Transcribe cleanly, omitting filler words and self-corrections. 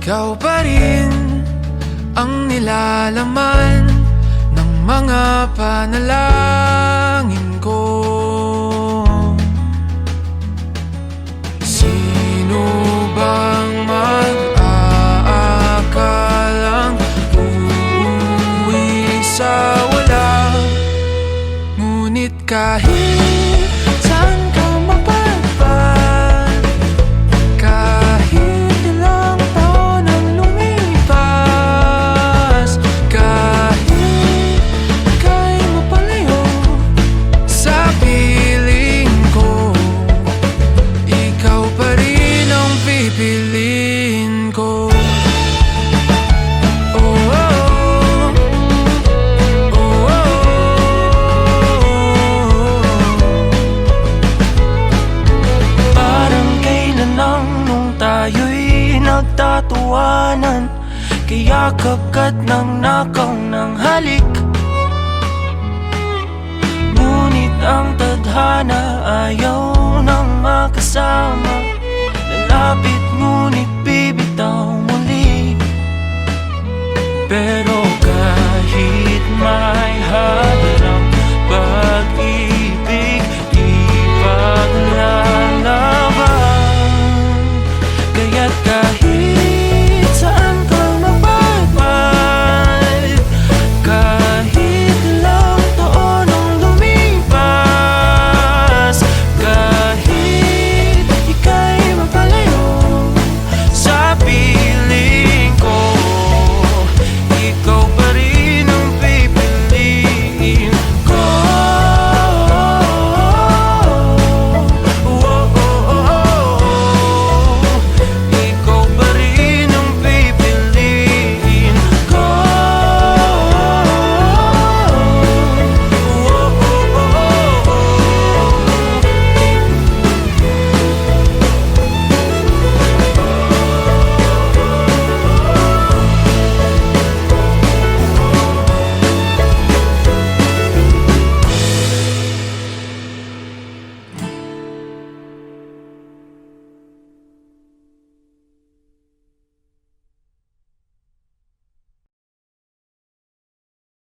Ikaw pa rin ang nilalaman ng mga panalangin ko. Sino bang mag-aakalang uuwi sa wala? Ngunit kahit saan ka mapadpad, kahit ilang taon ang lumipas, kahit ika'y mapalayo sa piling ko, ikaw pa rin ang pipiliin ko. Tayo'y nagtatawanan, kayakap ka't nang nakaw ng halik. Ngunit ang tadhana ayaw nang makasama.